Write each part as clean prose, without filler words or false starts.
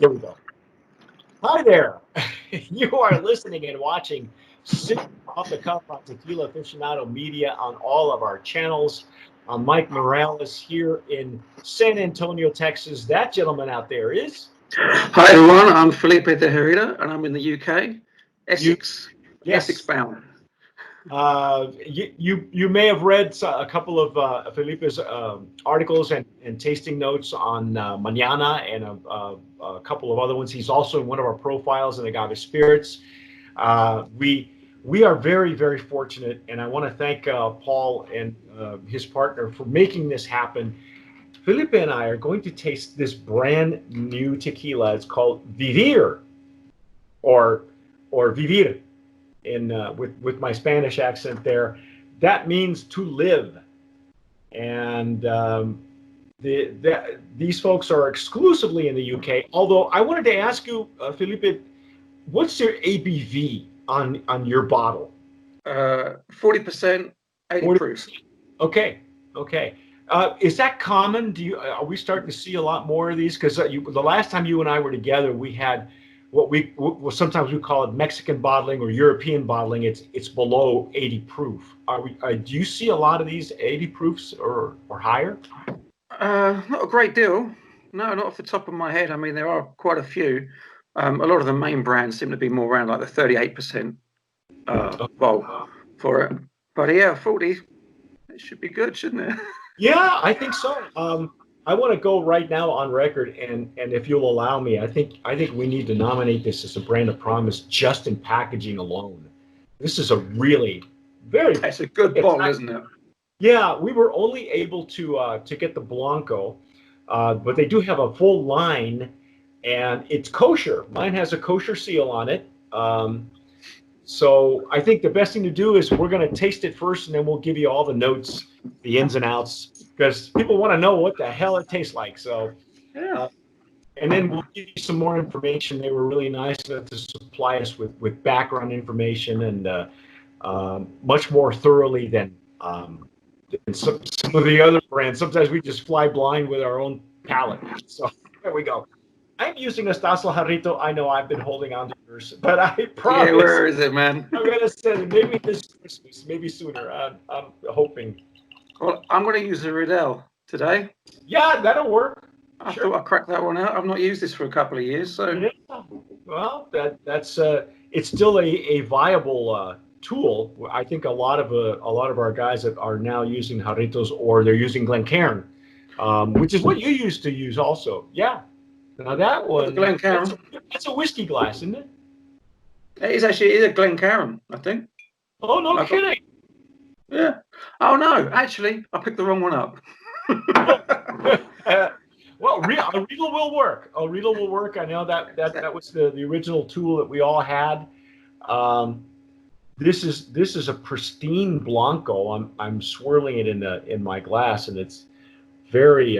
There we go. Hi there. You are listening and watching Sip Off the Cuff on Tequila Aficionado Media on all of our channels. I'm Mike Morales here in San Antonio, Texas. That gentleman out there is... Hi everyone, I'm Felipe de Herida and I'm in the UK, Essex, Yes. Essex bound. You may have read a couple of Felipe's articles and tasting notes on Mañana and a couple of other ones. He's also in one of our profiles in Agave Spirits. We are very, very fortunate, and I want to thank Paul and his partner for making this happen. Felipe and I are going to taste this brand new tequila. It's called Vivir, or Vivir. With my Spanish accent there, that means to live. And these folks are exclusively in the UK. Although I wanted to ask you, Felipe, what's your ABV on your bottle? 40%, 80 proof. Okay. Is that common? Are we starting to see a lot more of these? Because the last time you and I were together, we had what sometimes we call it Mexican bottling or European bottling. It's below 80 proof. Do you see a lot of these 80 proofs or higher? Not a great deal. No, not off the top of my head. I mean, there are quite a few. A lot of the main brands seem to be more around like the 38% vol for it. But yeah, 40, it should be good, shouldn't it? Yeah, I think so. I want to go right now on record, and if you'll allow me, I think we need to nominate this as a brand of promise just in packaging alone. This is a really It's a good bottle, isn't it? Yeah, we were only able to get the Blanco, but they do have a full line, and it's kosher. Mine has a kosher seal on it. So I think the best thing to do is we're going to taste it first, and then we'll give you all the notes, the ins and outs, because people want to know what the hell it tastes like. So, yeah. And then we'll give you some more information. They were really nice to supply us with background information and much more thoroughly than some of the other brands. Sometimes we just fly blind with our own palate. So there we go. I'm using a Stasel Jarrito. I know I've been holding on to yours, but I promise. Yeah, where is it, man? I'm going to send it maybe this Christmas, maybe sooner. I'm hoping. Well, I'm going to use the Riddell today. Yeah, that'll work. I thought I'd crack that one out. I've not used this for a couple of years, so. Yeah. Well, that's it's still a viable tool. I think a lot of our guys that are now using Jarritos or they're using Glencairn, which is what you used to use also. Yeah. Now that one, that's a whiskey glass, isn't it? It is actually a Glencairn, I think. Oh, no kidding. Yeah. Oh, no, actually, I picked the wrong one up. Well, a Riedel will work. A Riedel will work. I know that was the original tool that we all had. This is a pristine Blanco. I'm swirling it in my glass, and it's very.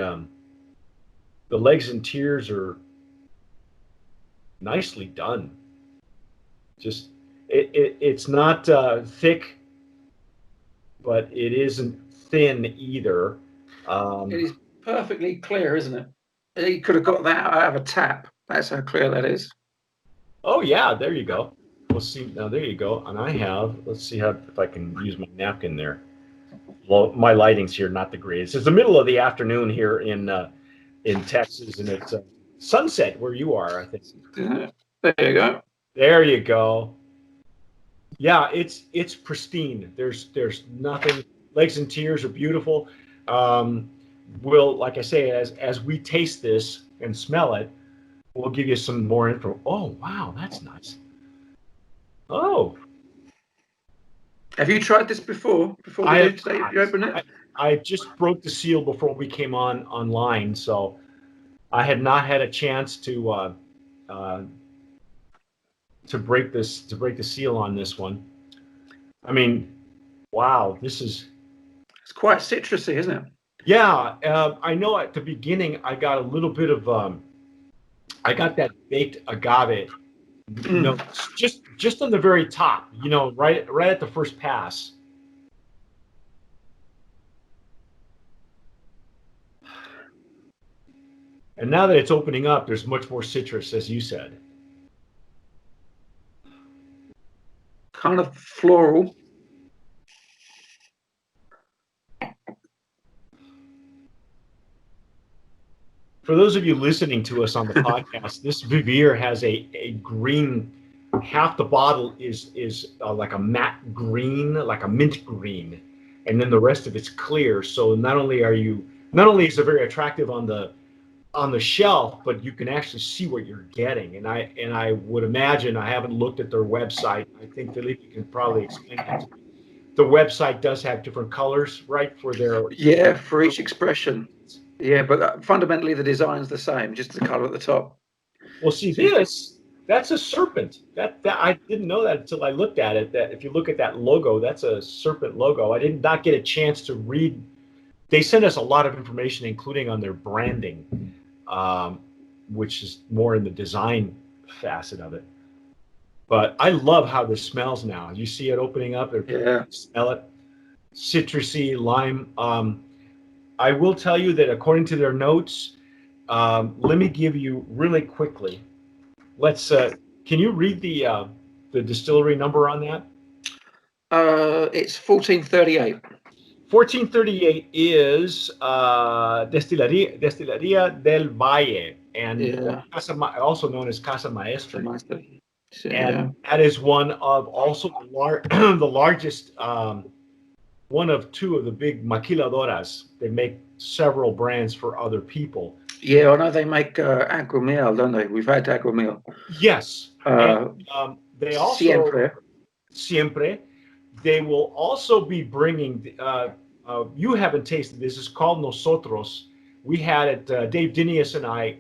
The legs and tiers are nicely done. Just it's not thick, but it isn't thin either. It is perfectly clear, isn't it? You could have got that out of a tap. That's how clear that is. Oh yeah, there you go. We'll see. Now there you go. And I have. Let's see if I can use my napkin there. Well, my lighting's here not the greatest. It's the middle of the afternoon here in Texas, and it's sunset where you are, I think. There you go. There you go. Yeah, it's pristine. There's nothing. Legs and tiers are beautiful. We'll, like I say, as we taste this and smell it, we'll give you some more info. Oh wow, that's nice. Oh. Have you tried this before? Before you open it? I just broke the seal before we came online, so I had not had a chance to break the seal on this one. I mean, wow, it's quite citrusy, isn't it? Yeah, I know at the beginning I got a little bit of I got that baked agave notes just on the very top, right at the first pass. And now that it's opening up, there's much more citrus, as you said. Kind of floral. For those of you listening to us on the podcast, this Vivir has a green. Half the bottle is like a matte green, like a mint green, and then the rest of it's clear. So not only is it very attractive on the shelf, but you can actually see what you're getting. And I would imagine, I haven't looked at their website. I think Felipe can probably explain that to me. The website does have different colors, right, for their for each expression. Yeah, but fundamentally the design's the same, just the color at the top. Well, see, that's a serpent. That I didn't know that until I looked at it. That if you look at that logo, that's a serpent logo. I did not get a chance to read. They sent us a lot of information, including on their branding, which is more in the design facet of it. But I love how this smells now. You see it opening up. Yeah. Smell it. Citrusy, lime. I will tell you that according to their notes, let me give you really quickly. Let's. Can you read the distillery number on that? It's 1438. 1438 is Destilería del Valle, and also known as Casa Maestra. And that is one of also the largest, one of two of the big maquiladoras. They make several brands for other people. Yeah, I know they make Aguamiel, don't they? We've had Aguamiel. Yes. They also Siempre. They will also be bringing. You haven't tasted this. It's called Nosotros. We had it. Dave Dinius and I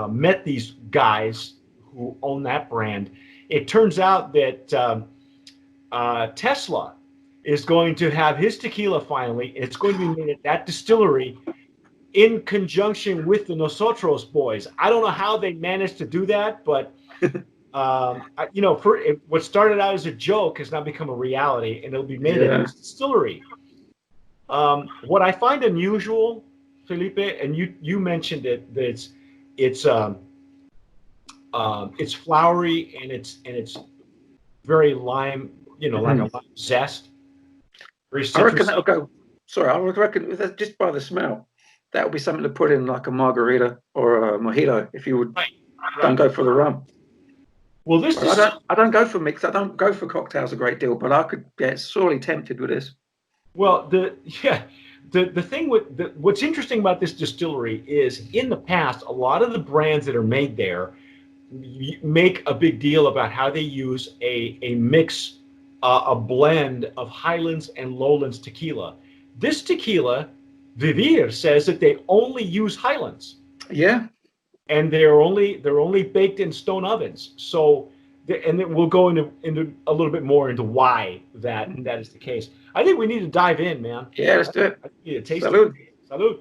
met these guys who own that brand. It turns out that Tesla is going to have his tequila finally. It's going to be made at that distillery in conjunction with the Nosotros boys. I don't know how they managed to do that, but what started out as a joke has now become a reality, and it'll be made at this distillery. What I find unusual, Felipe, and you mentioned it, that it's flowery and it's very lime, like a lime zest. Very citrusy. I reckon that'll go. Sorry, I reckon just by the smell, that would be something to put in like a margarita or a mojito if you would. Don't go for the rum. Well, I don't go for mix. I don't go for cocktails a great deal, but I could get sorely tempted with this. Well, the thing what's interesting about this distillery is in the past, a lot of the brands that are made there make a big deal about how they use a mix, a blend of Highlands and Lowlands tequila. This tequila, Vivir, says that they only use Highlands. Yeah. And they're only baked in stone ovens. So, and then we'll go into a little bit more into why that is the case. I think we need to dive in, man. Yeah, let's do it. I need to taste Salud. it. Salud.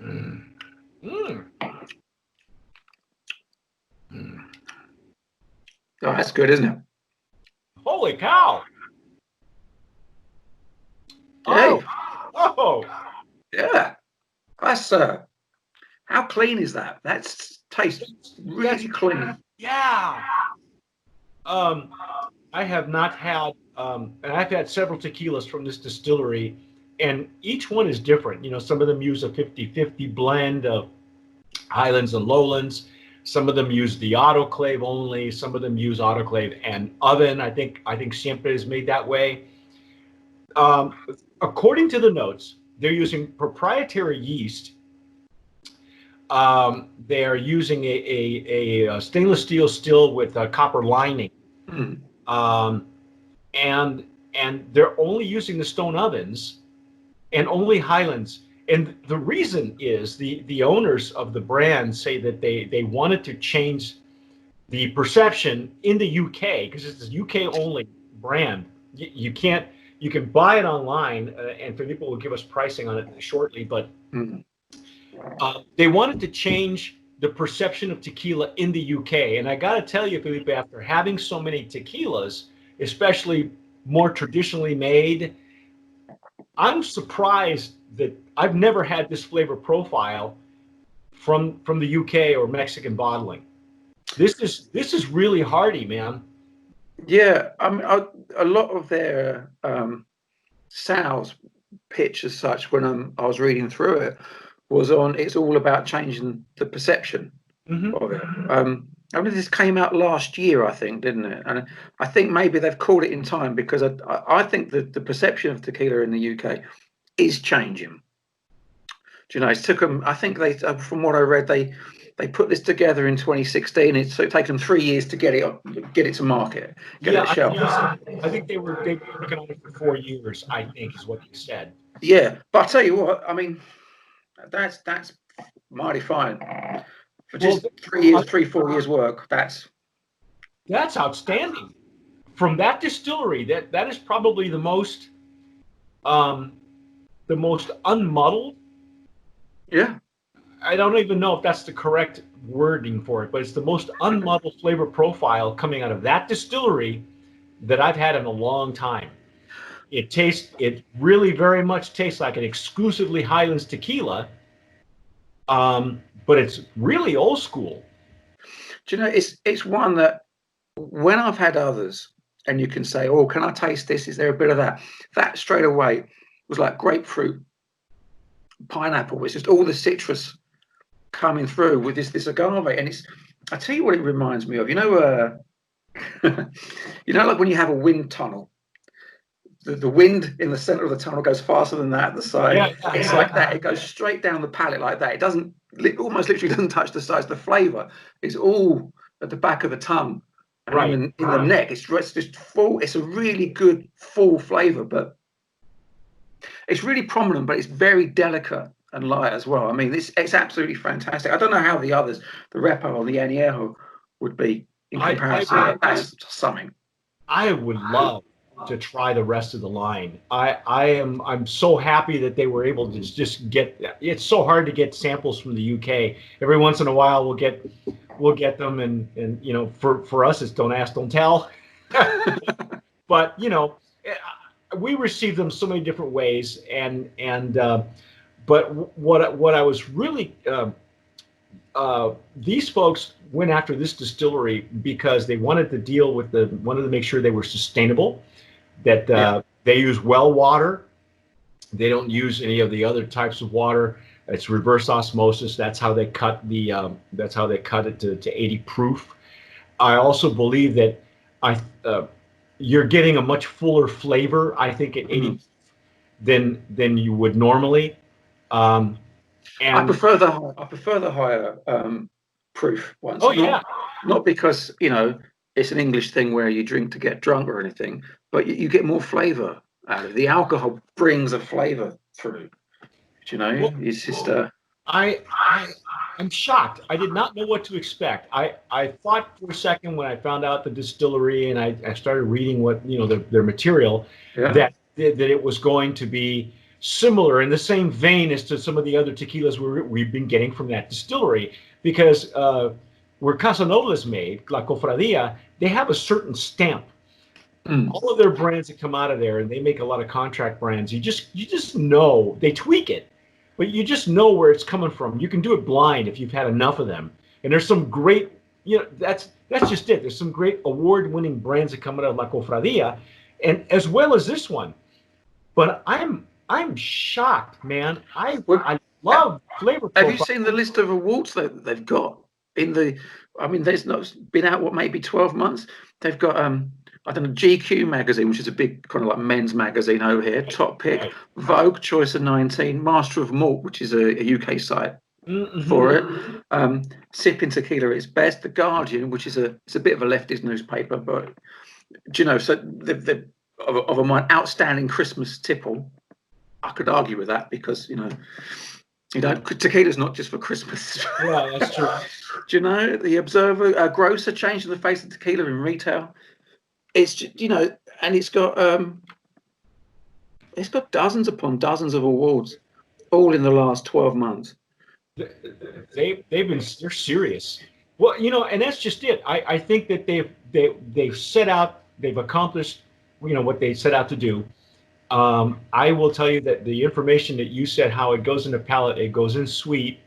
Mm. Mm. Mm. Oh, that's good, isn't it? Holy cow! Hey. Oh, yeah. That's how clean is that? That's tastes really clean. Yeah. I have not had, and I've had several tequilas from this distillery, and each one is different. Some of them use a 50-50 blend of Highlands and Lowlands. Some of them use the autoclave only. Some of them use autoclave and oven. I think Siempre is made that way. According to the notes, they're using proprietary yeast. They are using a stainless steel still with a copper lining. And they're only using the stone ovens and only Highlands. And the reason is the owners of the brand say that they wanted to change the perception in the UK, because it's a UK only brand. You can buy it online, and Felipe will give us pricing on it shortly, but they wanted to change the perception of tequila in the UK. And I got to tell you, Felipe, after having so many tequilas, especially more traditionally made, I'm surprised that I've never had this flavor profile from the UK or Mexican bottling. This is really hearty, man. Yeah, I mean, a lot of their sales pitch as such when I was reading through it was on it's all about changing the perception of it. I mean, this came out last year, I think, didn't it? And I think maybe they've called it in time because I think that the perception of tequila in the UK is changing. Do you know, it took them, I think they, from what I read, they put this together in 2016. It's taken them 3 years to get it to market, get it Yeah, to shelf. I think they were working on it for 4 years. I think is what you said. Yeah, but I tell you what, I mean, that's mighty fine for just 3 years, 4 years work. That's outstanding. From that distillery, that is probably the most unmuddled. Yeah. I don't even know if that's the correct wording for it, but it's the most unmuddled flavor profile coming out of that distillery that I've had in a long time. It really very much tastes like an exclusively Highlands tequila, but it's really old school. Do you know, it's one that when I've had others and you can say, oh, can I taste this? Is there a bit of that? That straight away was like grapefruit, pineapple. It's just all the citrus coming through with this agave. And I tell you what it reminds me of. You know, like when you have a wind tunnel, the wind in the center of the tunnel goes faster than that at the side. Yeah. It's like that. It goes straight down the palate like that. It almost literally doesn't touch the sides. The flavor is all at the back of the tongue. And right. in the neck, it's just full. It's a really good full flavor, but it's really prominent, but it's very delicate and light as well. I mean, it's absolutely fantastic. I don't know how the others, the Repo or the Añejo, would be in comparison. That's something. I would love to try the rest of the line. I'm so happy that they were able to just get. It's so hard to get samples from the UK. Every once in a while, we'll get them, and you know, for us, it's don't ask, don't tell. But you know, we receive them so many different ways, but what I was really these folks went after this distillery because they wanted to make sure they were sustainable, that they use well water. They don't use any of the other types of water. It's reverse osmosis. That's how they cut it to 80 proof. I also believe that you're getting a much fuller flavor, I think, at 80 than you would normally. And I prefer the higher proof ones. Oh, not because it's an English thing where you drink to get drunk or anything, but you get more flavor out of it. The alcohol brings a flavor through. Well, it's just I'm shocked. I did not know what to expect. I thought for a second when I found out the distillery and I started reading what their material, that it was going to be similar in the same vein as to some of the other tequilas we've been getting from that distillery, because where Casanova is made, La Cofradia, they have a certain stamp. All of their brands that come out of there, and they make a lot of contract brands, you just know they tweak it, but you just know where it's coming from. You can do it blind if you've had enough of them. And there's some great, that's just it. There's some great award-winning brands that come out of La Cofradia, and as well as this one. But I'm shocked, man. I love flavor profile. Have you seen the list of awards that they've got there's not been out maybe 12 months. They've got I don't know, GQ magazine, which is a big kind of like men's magazine over here, top pick, Vogue Choice of 19, Master of Malt, which is a UK site for it. Sipping Tequila is best. The Guardian, which is it's a bit of a leftist newspaper, but so the of a my outstanding Christmas tipple. I could argue with that because tequila's not just for Christmas. Yeah, that's true. The Observer, Grocer changing the face of tequila in retail. It's just, and it's got dozens upon dozens of awards, all in the last 12 months. They're serious. Well, and that's just it. I think that they've set out, they've accomplished, what they set out to do. I will tell you that the information that you said, how it goes in the palate, it goes in sweet,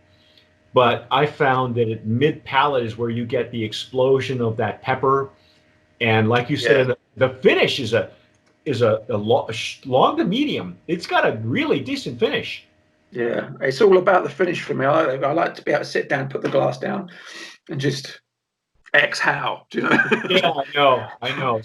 but I found that at mid palate is where you get the explosion of that pepper. And like you Yeah. said, the finish is a long to medium. It's got a really decent finish. Yeah, it's all about the finish for me. I like to be able to sit down, put the glass down, and just exhale. Do you Yeah, know? I know,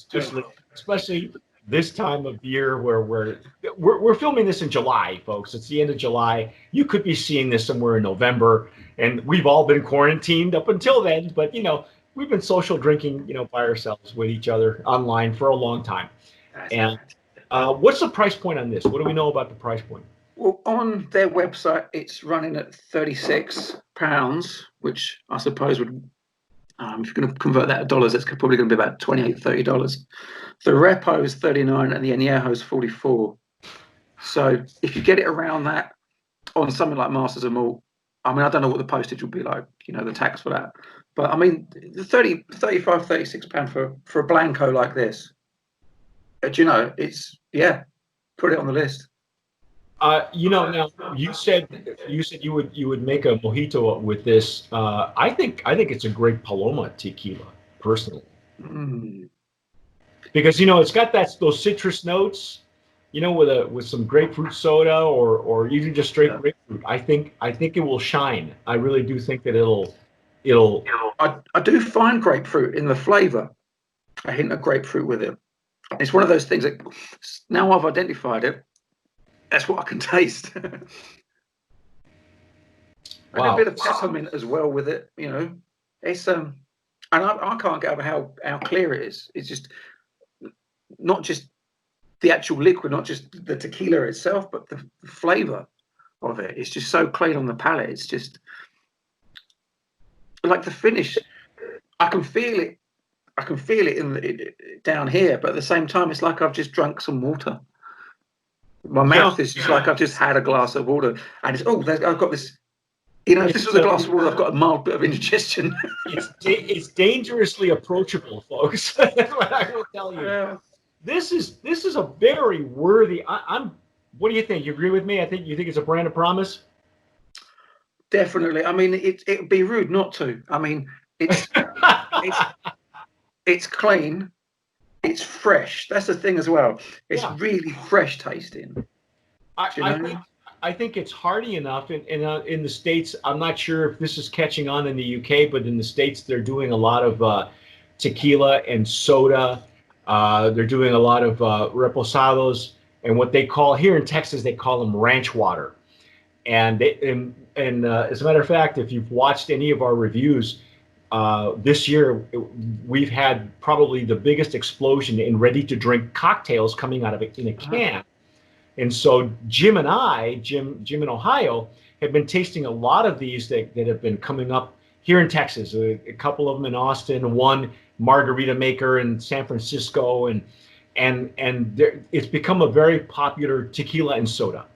especially this time of year where we're filming this in July, folks. It's the end of July. You could be seeing this somewhere in November, and we've all been quarantined up until then. But we've been social drinking, by ourselves with each other online for a long time. That's And right. what's the price point on this? What do we know about the price point? Well, on their website, it's running at £36, which I suppose would, if you're going to convert that to dollars, that's probably going to be about $28, $30. The repo is 39 and the añejo is 44. So if you get it around that on something like Masters of Malt, I mean, I don't know what the postage will be like, the tax for that. But I mean, the 30, 35, £36 for a Blanco like this, it's, put it on the list. Now you said you would make a mojito with this. I think it's a great Paloma tequila, personally, Mm, because it's got those citrus notes, with some grapefruit soda or even just straight yeah. grapefruit. I think it will shine. I really do think that it'll. I do find grapefruit in the flavour, a hint of grapefruit with it. It's one of those things that now I've identified it, that's what I can taste. And a Wow. bit of peppermint as well with it, It's and I can't get over how clear it is. It's just not just the actual liquid, not just the tequila itself, but the flavour of it. It's just so clean on the palate. It's just like the finish. I can feel it. I can feel it down here, but at the same time, it's like I've just drunk some water. My Yeah. mouth is just like I've just had a glass of water, and I've got this. If this It's was a glass of water, I've got a mild bit of indigestion. it's dangerously approachable, folks. That's what I will tell you. Yeah. This is a very worthy. I'm. What do you think? You agree with me? You think it's a brand of promise. Definitely. I mean, it'd be rude not to. I mean, it's it's it's clean. It's fresh. That's the thing as well. It's Yeah, really fresh tasting. I, Do you I know? think I think it's hearty enough. In the states, I'm not sure if this is catching on in the UK, but in the states, they're doing a lot of tequila and soda. They're doing a lot of reposados, and what they call here in Texas, they call them ranch water. And as a matter of fact, if you've watched any of our reviews this year, we've had probably the biggest explosion in ready-to-drink cocktails coming out of it in a Uh-huh. can. And so Jim in Ohio, have been tasting a lot of these that have been coming up here in Texas. A couple of them in Austin, one margarita maker in San Francisco, and it's become a very popular tequila and soda.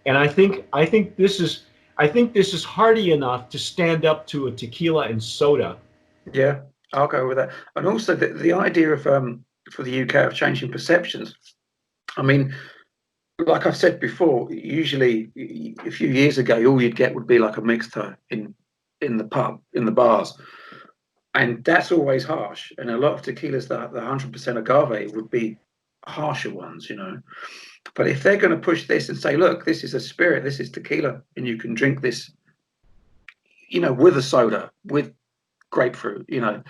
And I think this is hearty enough to stand up to a tequila and soda. Yeah, I'll go with that. And also the idea of for the UK of changing perceptions. I mean, like I've said before, usually a few years ago, all you'd get would be like a mixto in the pub, in the bars, and that's always harsh. And a lot of tequilas that the 100% agave would be harsher ones. But if they're going to push this and say, look, this is a spirit, this is tequila, and you can drink this, with a soda, with grapefruit. Yeah,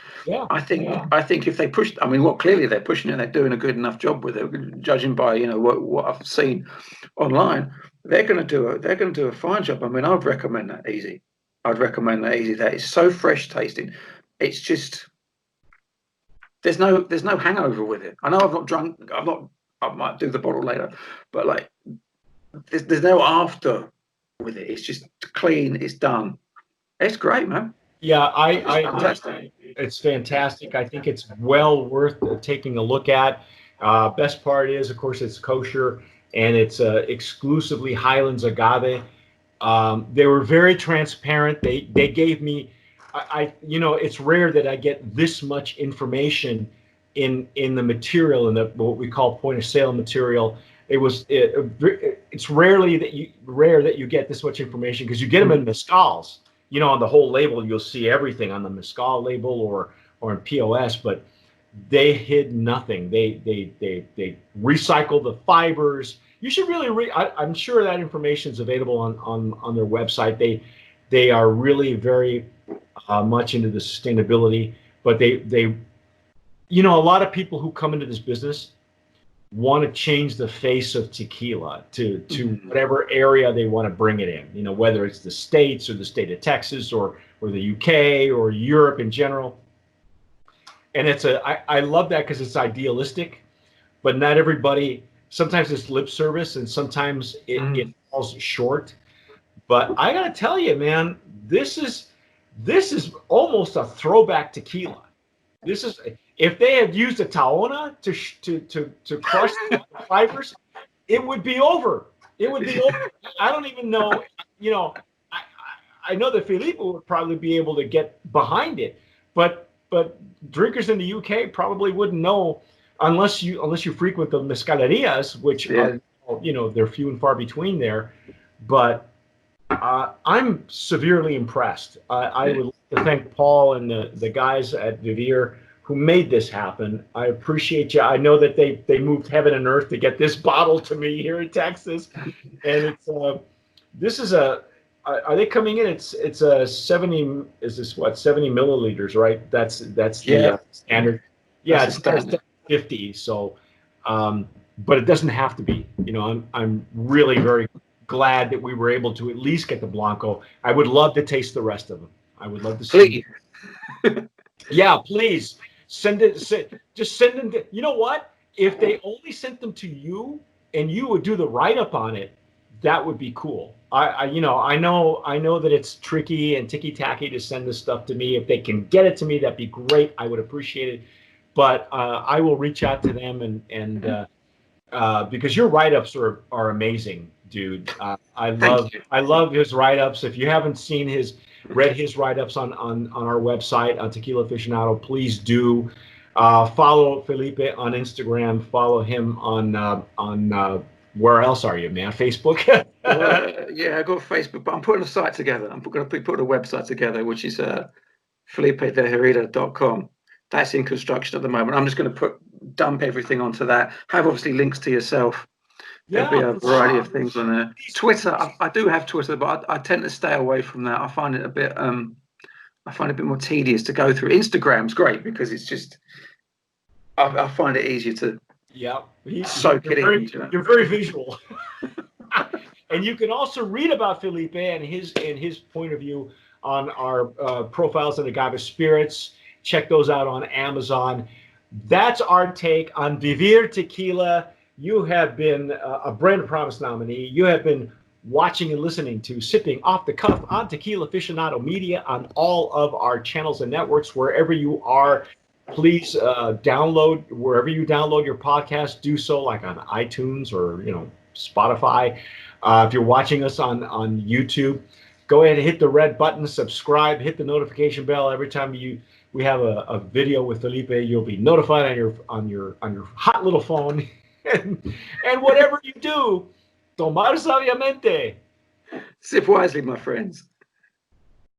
I think if they push, I mean, well, clearly they're pushing it. They're doing a good enough job with it, judging by what I've seen online. They're going to do a fine job. I mean, I'd recommend that easy. I'd recommend that easy. That is so fresh tasting. It's just there's no hangover with it. I know I've not drunk. I'm not. I might do the bottle later, but like there's no after with it. It's just clean. It's done. It's great, man. yeah, It's fantastic. it's fantastic. I think it's well worth taking a look at. Best part is, of course, it's kosher and it's exclusively Highlands agave. They were very transparent. They gave me, it's rare that I get this much information in the material, in the what we call point of sale material. It's rare that you get this much information, because you get them in mezcals. On the whole label, you'll see everything on the mezcal label or in POS, but they hid nothing. They recycle the fibers. You should really I'm sure that information is available on their website. They are really very much into the sustainability, but they a lot of people who come into this business want to change the face of tequila to whatever area they want to bring it in, whether it's the States or the state of Texas or the UK or Europe in general. And I love that, because it's idealistic, but not everybody, sometimes it's lip service and sometimes it falls short. But I got to tell you, man, this is almost a throwback tequila. This is, if they had used a Taona to crush the fibers, it would be over. It would be over. I don't even know. I know that Felipe would probably be able to get behind it, but drinkers in the UK probably wouldn't know unless you frequent the mezcalerias, which are they're few and far between there. But I'm severely impressed. I would like to thank Paul and the guys at Vivir who made this happen. I appreciate you. I know that they moved heaven and earth to get this bottle to me here in Texas, and it's are they coming in? It's a 70. Is this 70 milliliters, right? That's the standard. Yeah, it's standard 50. So, but it doesn't have to be. I'm really very glad that we were able to at least get the Blanco. I would love to taste the rest of them. I would love to see. Yeah, please send it. Just send them. You know what? If they only sent them to you and you would do the write-up on it, that would be cool. I know that it's tricky and ticky-tacky to send this stuff to me. If they can get it to me, that'd be great. I would appreciate it. But I will reach out to them and because your write-ups are amazing, dude. I love his write-ups. If you haven't read his write-ups on our website on Tequila Aficionado, please do. Follow Felipe on Instagram. Follow him on where else are you, man? Facebook? Yeah, I got Facebook, but I'm putting a site together. I'm going to put a website together, which is FelipeDeherida.com. That's in construction at the moment. I'm just going to dump everything onto that. Have obviously links to yourself. There'll be a variety of things on there. Twitter, I do have Twitter, but I tend to stay away from that. I find it a bit more tedious to go through. Instagram's great because it's just I find it easier to soak it in. You're very visual. And you can also read about Felipe and his point of view on our profiles at Agave Spirits. Check those out on Amazon. That's our take on Vivir Tequila. You have been a Brand Promise nominee. You have been watching and listening to Sipping Off the Cuff on Tequila Aficionado Media on all of our channels and networks. Wherever you are, please download, wherever you download your podcast, do so, like on iTunes or Spotify. If you're watching us on YouTube, go ahead and hit the red button, subscribe, hit the notification bell. Every time we have a video with Felipe, you'll be notified on your hot little phone. And whatever you do, tomar sabiamente. Sip wisely, my friends.